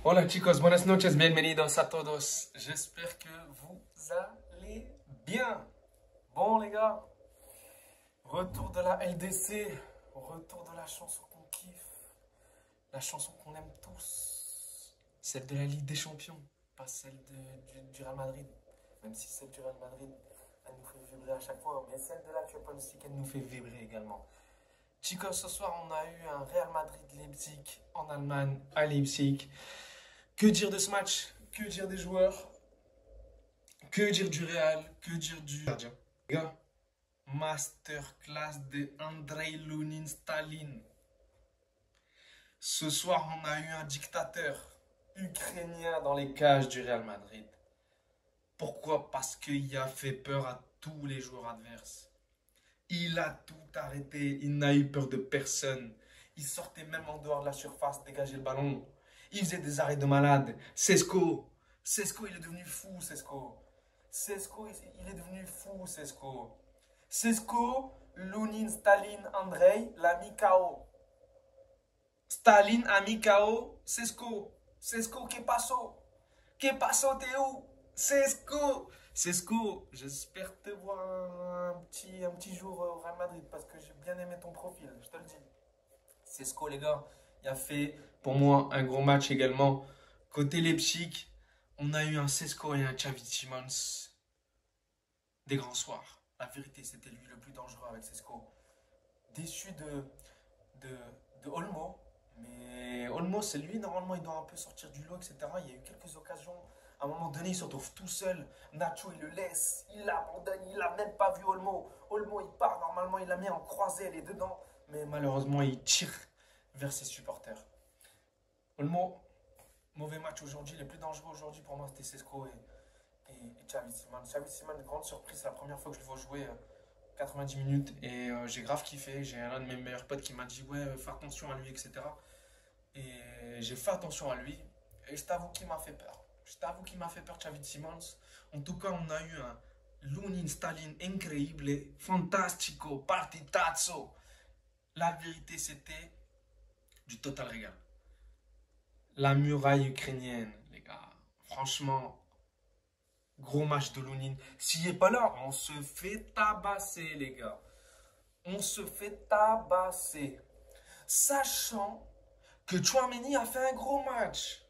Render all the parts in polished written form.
Hola chicos, buenas noches, bienvenidos a todos. J'espère que vous allez bien. Bon les gars, retour de la LDC, retour de la chanson qu'on kiffe, la chanson qu'on aime tous, celle de la Ligue des Champions, pas celle du Real Madrid. Même si celle du Real Madrid, elle nous fait vibrer à chaque fois, mais celle de la Champions League, elle nous fait vibrer également. Chicos, ce soir on a eu un Real Madrid-Leipzig en Allemagne, à Leipzig. Que dire de ce match? Que dire des joueurs? Que dire du Real? Que dire du gardien? Les gars, masterclass de Andrei Lunin Stalin. Ce soir, on a eu un dictateur ukrainien dans les cages du Real Madrid. Pourquoi? Parce qu'il a fait peur à tous les joueurs adverses. Il a tout arrêté, il n'a eu peur de personne. Il sortait même en dehors de la surface, dégager le ballon. Il faisait des arrêts de malade. Sesko, il est devenu fou, Sesko. Il est devenu fou, Sesko. Sesko, Lunin, Staline, Andrei, l'a mis KO. Staline a mis KO, Sesko. Sesko, que paso? Que paso, t'es où? Sesko, j'espère te voir un petit jour au Real Madrid parce que j'ai bien aimé ton profil, je te le dis. Sesko, les gars, il a fait pour moi un gros match également. Côté Leipzig, on a eu un Sesko et un Xavi Simons. Des grands soirs. La vérité, c'était lui le plus dangereux avec Sesko. Déçu de, de Olmo. Mais Olmo, c'est lui, normalement, il doit un peu sortir du lot, etc. Il y a eu quelques occasions. À un moment donné, il se retrouve tout seul. Nacho, il le laisse. Il l'abandonne. Il n'a même pas vu Olmo. Olmo, il part. Normalement, il l'a mis en croisé. Elle est dedans. Mais malheureusement, il tire vers ses supporters. Olmo, mauvais match aujourd'hui. Les plus dangereux aujourd'hui pour moi, c'était Sesko et Xavi Simons. Xavi Simons, grande surprise. C'est la première fois que je le vois jouer 90 minutes. Et j'ai grave kiffé. J'ai un de mes meilleurs potes qui m'a dit ouais, fais attention à lui, etc. Et j'ai fait attention à lui. Et je t'avoue qu'il m'a fait peur. Je t'avoue qu'il m'a fait peur, Xavi Simons. En tout cas, on a eu un Lunin Stalin incroyable, fantastico, partitazzo. La vérité, c'était du total régal. La muraille ukrainienne, les gars. Franchement, gros match de Lunin. S'il n'est pas là, on se fait tabasser, les gars. On se fait tabasser. Sachant que Tchouaméni a fait un gros match.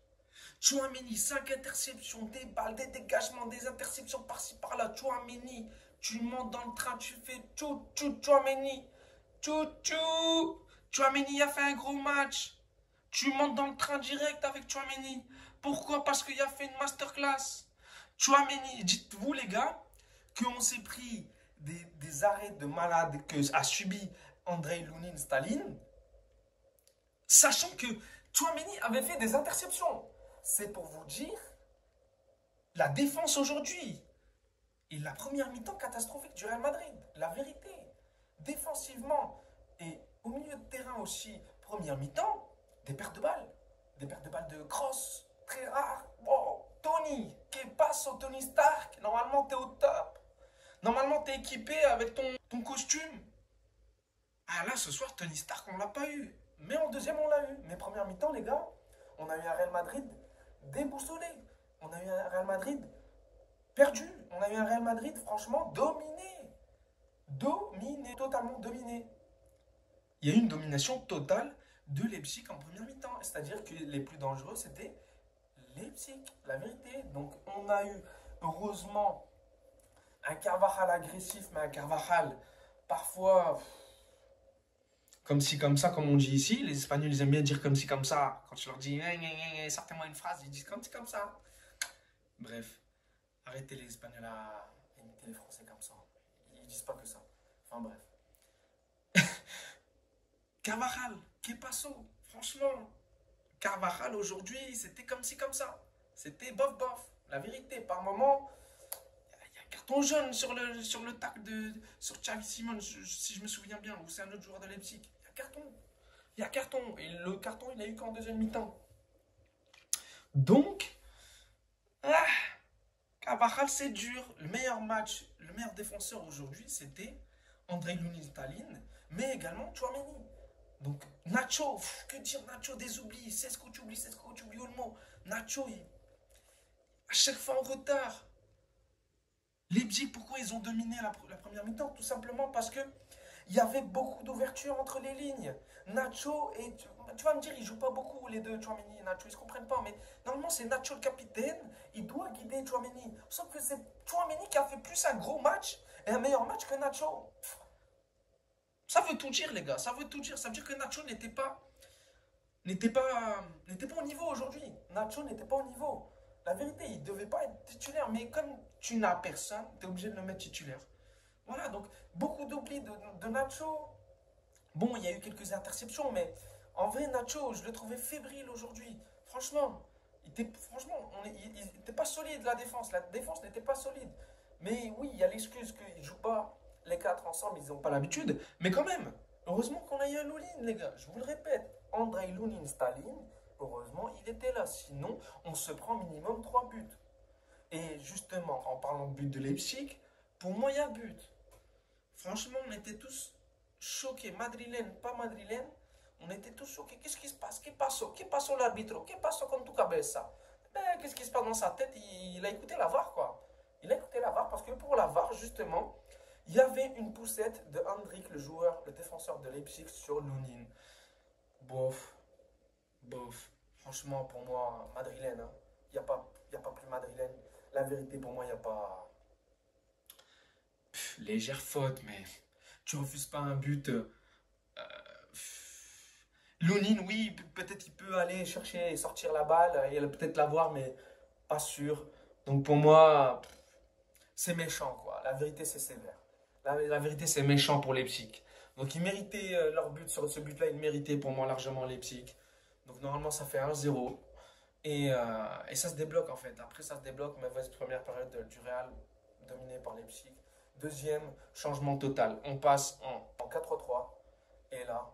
Tchouaméni, 5 interceptions, des balles, des dégagements, des interceptions par-ci par-là. Tchouaméni, tu montes dans le train, tu fais tchou tchou Tchouaméni. Tchou tchou. Tchouaméni a fait un gros match. Tu montes dans le train direct avec Tchouaméni. Pourquoi? Parce qu'il a fait une masterclass. Tchouaméni, dites-vous les gars, qu'on s'est pris des arrêts de malade que a subi Andrei Lunin Stalin, sachant que Tchouaméni avait fait des interceptions. C'est pour vous dire la défense aujourd'hui. Et la première mi-temps catastrophique du Real Madrid. La vérité. Défensivement et au milieu de terrain aussi, première mi-temps, des pertes de balles. Des pertes de balles de cross. Très rares. Bon, Tony, que passe au Tony Stark? Normalement, t'es au top. Normalement, t'es équipé avec ton costume. Ah là, ce soir, Tony Stark, on l'a pas eu. Mais en deuxième, on l'a eu. Mais première mi-temps, les gars, on a eu un Real Madrid déboussolé. On a eu un Real Madrid perdu. On a eu un Real Madrid, franchement, dominé. Dominé, totalement dominé. Il y a eu une domination totale de Leipzig en première mi-temps. C'est-à-dire que les plus dangereux, c'était Leipzig, la vérité. Donc, on a eu, heureusement, un Carvajal agressif, mais un Carvajal, parfois, comme ci, comme ça, comme on dit ici. Les Espagnols, ils aiment bien dire comme ci, comme ça. Quand tu leur dis, sortez-moi une phrase, ils disent comme ci, comme ça. Bref, arrêtez les Espagnols à imiter les Français comme ça. Ils disent pas que ça. Enfin bref. Carvajal, que passo? Franchement, Carvajal aujourd'hui, c'était comme ci, comme ça. C'était bof, bof. La vérité, par moment, il y a un carton jaune sur le tac sur Xavi Simons, si je me souviens bien, ou c'est un autre joueur de Leipzig. Il y a carton. Il y a carton. Et le carton, il a eu qu'en deuxième mi-temps. Donc, Carvajal, c'est dur. Le meilleur match, le meilleur défenseur aujourd'hui, c'était Andrei Lunin Stalin, mais également Tchouaméni. Donc, Nacho, que dire Nacho des oublis, c'est ce que tu oublies, c'est ce que tu oublies le mot. Nacho, à chaque fois en retard. Leipzig, pourquoi ils ont dominé la première mi-temps? Tout simplement parce que il y avait beaucoup d'ouverture entre les lignes. Nacho et... Tu vas me dire, ils jouent pas beaucoup les deux, Tchouaméni et Nacho, ils se comprennent pas. Mais normalement, c'est Nacho le capitaine, il doit guider Tchouaméni. Sauf que c'est Tchouaméni qui a fait plus un gros match et un meilleur match que Nacho. Ça veut tout dire, les gars, ça veut tout dire. Ça veut dire que Nacho n'était pas au niveau aujourd'hui. Nacho n'était pas au niveau. La vérité, il ne devait pas être titulaire. Mais comme tu n'as personne, tu es obligé de le mettre titulaire. Voilà, donc beaucoup d'oubli de Nacho. Bon, il y a eu quelques interceptions, mais en vrai, Nacho, je le trouvais fébrile aujourd'hui. Franchement, il n'était pas solide la défense. La défense n'était pas solide. Mais oui, il y a l'excuse qu'ils ne jouent pas les quatre ensemble, ils n'ont pas l'habitude. Mais quand même, heureusement qu'on a eu un Loulin, les gars. Je vous le répète, Andrei Loulin Staline, heureusement, il était là. Sinon, on se prend minimum 3 buts. Et justement, en parlant de but de Leipzig, pour moi, il y a but. Franchement, on était tous choqués. Madrilène, pas madrilène, on était tous choqués. Qu'est-ce qui se passe? Qu'est-ce qui passe l'arbitre? Qu'est-ce qui passe con tu cabeza? Ben, qu'est-ce qui se passe dans sa tête? Il a écouté la VAR, quoi. Il a écouté la VAR parce que pour la VAR, justement, il y avait une poussette de Hendrik, le joueur, le défenseur de Leipzig, sur Lunin. Bof, bof. Franchement, pour moi, madrilène, hein. Il n'y a pas plus madrilène. La vérité, pour moi, il n'y a pas... légère faute, mais tu refuses pas un but. Lounine, oui, peut-être il peut aller chercher et sortir la balle, et peut-être l'avoir, mais pas sûr. Donc pour moi, c'est méchant, quoi. La vérité, c'est sévère. La vérité, c'est méchant pour Leipzig. Donc ils méritaient leur but sur ce but-là, ils méritaient pour moi largement Leipzig. Donc normalement, ça fait 1-0. Et ça se débloque en fait. Après, ça se débloque. Mauvaise première période du Real, dominée par Leipzig. Deuxième, changement total. On passe en 4-3. Et là,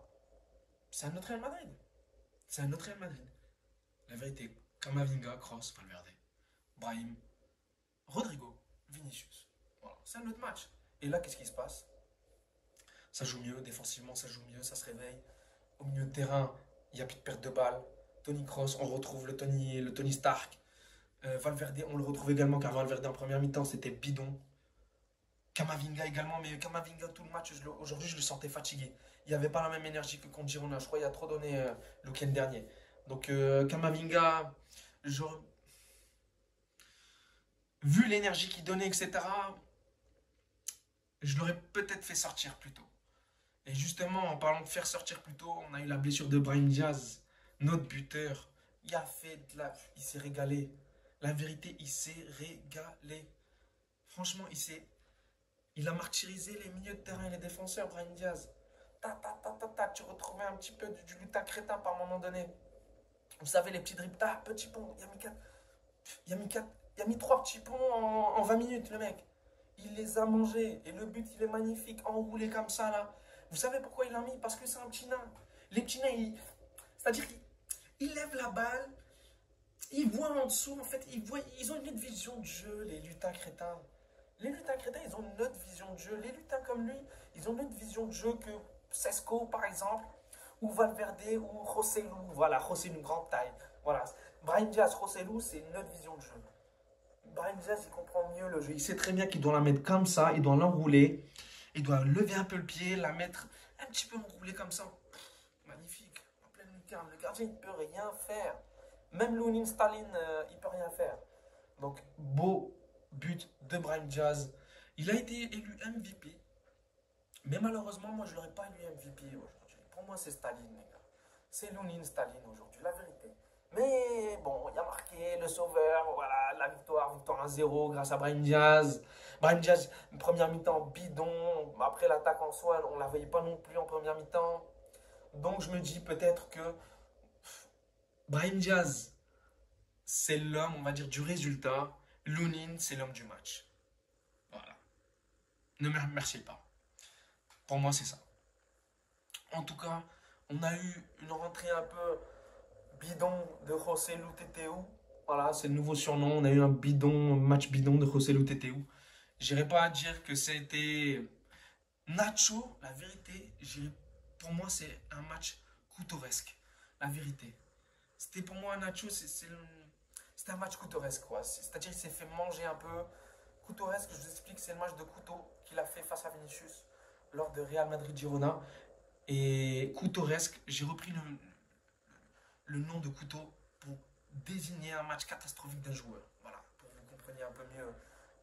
c'est un autre Real Madrid. C'est un autre Real Madrid. La vérité, Camavinga, Kroos, Valverde, Brahim, Rodrigo, Vinicius. Voilà, c'est un autre match. Et là, qu'est-ce qui se passe? Ça joue mieux, défensivement, ça joue mieux, ça se réveille. Au milieu de terrain, il n'y a plus de perte de balle. Tony Kroos, on retrouve le Tony Stark. Valverde, on le retrouve également, car Valverde en première mi-temps, c'était bidon. Camavinga également, mais Camavinga, tout le match, aujourd'hui, je le sentais fatigué. Il n'y avait pas la même énergie que contre Girona. Je crois qu'il a trop donné le week-end dernier. Donc, Camavinga, vu l'énergie qu'il donnait, etc., je l'aurais peut-être fait sortir plus tôt. Et justement, en parlant de faire sortir plus tôt, on a eu la blessure de Brahim Diaz, notre buteur. Il s'est régalé. La vérité, il s'est régalé. Franchement, il a martyrisé les milieux de terrain et les défenseurs, Brahim Diaz. Tu retrouvais un petit peu du lutin crétin par moment donné. Vous savez, les petits dribbles, petit pont, il a mis 3 petits ponts en 20 minutes, le mec. Il les a mangés. Et le but, il est magnifique, enroulé comme ça, là. Vous savez pourquoi il l'a mis? Parce que c'est un petit nain. Les petits nains, c'est-à-dire qu'ils lèvent la balle, ils voient en dessous, en fait, ils ont une autre vision de jeu, les lutins crétins. Les lutins crétins, ils ont une autre vision de jeu. Les lutins comme lui, ils ont une autre vision de jeu que Sesco, par exemple, ou Valverde, ou Joselu. Voilà, Joselu, grande taille. Voilà. Brahim Diaz, Joselu, c'est une autre vision de jeu. Brahim Diaz, il comprend mieux le jeu. Il sait très bien qu'il doit la mettre comme ça, il doit l'enrouler, il doit lever un peu le pied, la mettre un petit peu enroulée comme ça. Magnifique, en pleine lucarne. Le gardien, il ne peut rien faire. Même Lunin Staline, il ne peut rien faire. Donc, beau but de Brahim Diaz. Il a été élu MVP. Mais malheureusement, moi, je ne l'aurais pas élu MVP aujourd'hui. Pour moi, c'est Staline, les gars. C'est Lunin Staline aujourd'hui, la vérité. Mais bon, il a marqué le sauveur, voilà, la victoire 1-0 grâce à Brahim Diaz. Brahim Diaz, première mi-temps bidon. Après l'attaque en soi, on ne la voyait pas non plus en première mi-temps. Donc je me dis peut-être que Brahim Diaz, c'est l'homme, on va dire, du résultat. Lunin, c'est l'homme du match. Voilà. Ne me remerciez pas. Pour moi, c'est ça. En tout cas, on a eu une rentrée un peu bidon de José Luteteu. Voilà, c'est le nouveau surnom. On a eu un match bidon de José Luteteu. J'irai pas à dire que c'était Nacho. La vérité, j'irai pour moi, c'est un match couturesque. La vérité. C'était pour moi, Nacho, c'était un match couturesque, quoi. C'est-à-dire qu'il s'est fait manger un peu. Couturesque, je vous explique, c'est le match de couteau qu'il a fait face à Vinicius lors de Real Madrid-Girona. Et couturesque, j'ai repris le nom de couteau pour désigner un match catastrophique d'un joueur. Voilà, pour que vous compreniez un peu mieux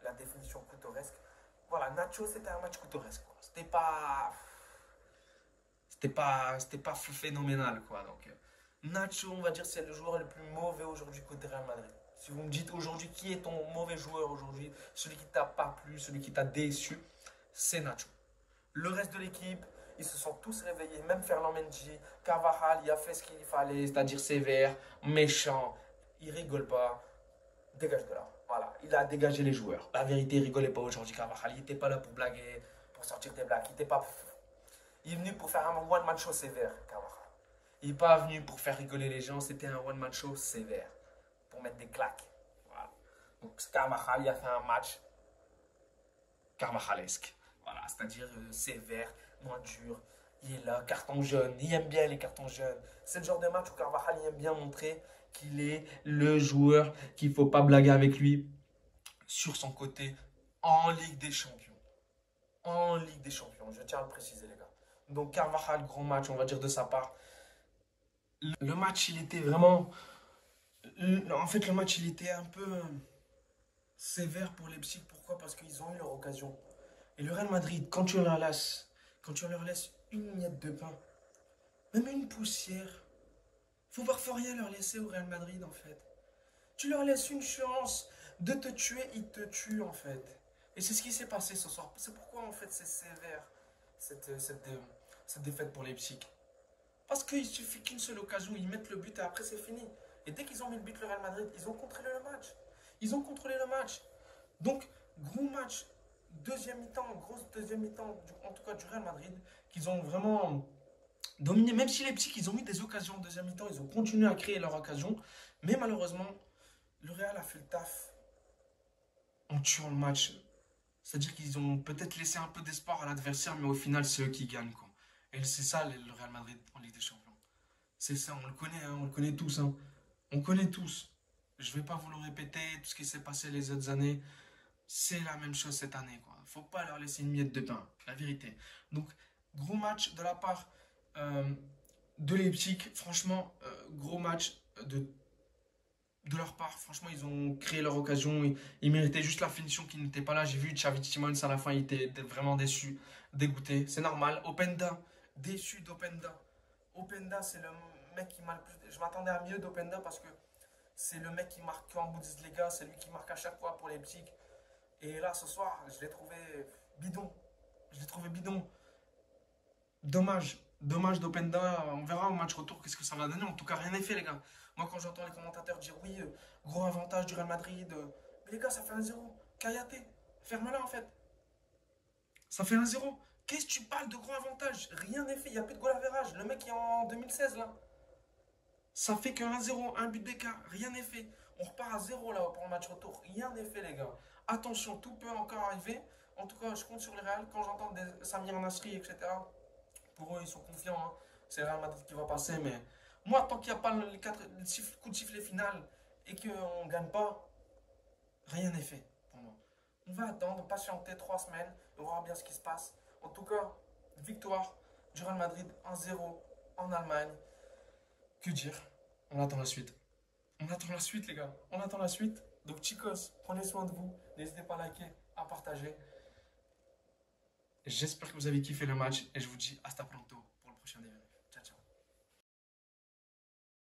la définition couturesque. Voilà, Nacho, c'était un match couturesque, quoi. C'était pas phénoménal, quoi. Donc, Nacho, on va dire, c'est le joueur le plus mauvais aujourd'hui côté Real Madrid. Si vous me dites aujourd'hui qui est ton mauvais joueur aujourd'hui, celui qui t'a pas plu, celui qui t'a déçu, c'est Nacho. Le reste de l'équipe, ils se sont tous réveillés, même Ferland Mendy, Carvajal, il a fait ce qu'il fallait, c'est-à-dire sévère, méchant, il rigole pas, dégage de là. Voilà, il a dégagé les joueurs. La vérité, il rigolait pas aujourd'hui, Carvajal, il n'était pas là pour blaguer, pour sortir des blagues, il est venu pour faire un one-man show sévère, Carvajal. Il n'est pas venu pour faire rigoler les gens, c'était un one-man show sévère, pour mettre des claques. Voilà. Donc Carvajal, il a fait un match carvajalesque. Voilà, c'est-à-dire sévère, moins dur. Il est là, carton jaune. Il aime bien les cartons jaunes. C'est le genre de match où Carvajal il aime bien montrer qu'il est le joueur qu'il ne faut pas blaguer avec lui sur son côté en Ligue des Champions. En Ligue des Champions, je tiens à le préciser, les gars. Donc Carvajal, gros match, on va dire de sa part. Le match, il était vraiment. En fait, le match, il était un peu sévère pour Leipzig. Pourquoi? Parce qu'ils ont eu leur occasion. Et le Real Madrid, quand tu leur laisses une miette de pain, même une poussière, faut parfois rien leur laisser au Real Madrid en fait. Tu leur laisses une chance de te tuer, ils te tuent en fait. Et c'est ce qui s'est passé ce soir. C'est pourquoi en fait c'est sévère cette défaite pour Leipzig. Parce qu'il suffit qu'une seule occasion, ils mettent le but et après c'est fini. Et dès qu'ils ont mis le but, le Real Madrid, ils ont contrôlé le match. Ils ont contrôlé le match. Donc, gros match, deuxième mi-temps, grosse deuxième mi-temps, en tout cas du Real Madrid, qu'ils ont vraiment dominé. Même si les petits, ils ont eu des occasions en deuxième mi-temps, ils ont continué à créer leurs occasions. Mais malheureusement, le Real a fait le taf en tuant le match. C'est-à-dire qu'ils ont peut-être laissé un peu d'espoir à l'adversaire, mais au final, c'est eux qui gagnent, quoi. Et c'est ça, le Real Madrid en Ligue des Champions. C'est ça, on le connaît, hein, on le connaît tous. Hein. On connaît tous. Je ne vais pas vous le répéter, tout ce qui s'est passé les autres années, c'est la même chose cette année. Il ne faut pas leur laisser une miette de pain, la vérité. Donc, gros match de la part de Leipzig. Franchement, gros match de leur part. Franchement, ils ont créé leur occasion. Ils méritaient juste la finition qui n'était pas là. J'ai vu Xavi Simons à la fin, il était vraiment déçu, dégoûté. C'est normal. Openda, déçu d'Openda. Openda, c'est le mec qui m'a le plus. Je m'attendais à mieux d'Openda parce que c'est le mec qui marque en Bundesliga. C'est lui qui marque à chaque fois pour Leipzig. Et là, ce soir, je l'ai trouvé bidon. Je l'ai trouvé bidon. Dommage. Dommage d'Openda. On verra au match retour qu'est-ce que ça va donner. En tout cas, rien n'est fait, les gars. Moi, quand j'entends les commentateurs dire oui, gros avantage du Real Madrid. Mais les gars, ça fait 1-0. Kayate. Ferme-la, en fait. Ça fait 1-0. Qu'est-ce que tu parles de gros avantage? Rien n'est fait. Il n'y a plus de goal average. Le mec est en 2016, là. Ça fait que 1-0. Un but d'écart. Rien n'est fait. On repart à 0 là pour le match retour. Rien n'est fait, les gars. Attention, tout peut encore arriver. En tout cas, je compte sur le Real. Quand j'entends Samir Nasri, etc., pour eux, ils sont confiants. Hein. C'est le Real Madrid qui va passer. Mais moi, tant qu'il n'y a pas les coups de sifflet final et qu'on ne gagne pas, rien n'est fait pour moi. On va attendre, patienter 3 semaines. On verra bien ce qui se passe. En tout cas, victoire du Real Madrid 1-0 en Allemagne. Que dire? On attend la suite. On attend la suite, les gars. On attend la suite. Donc, chicos, prenez soin de vous. N'hésitez pas à liker, à partager. J'espère que vous avez kiffé le match et je vous dis hasta pronto.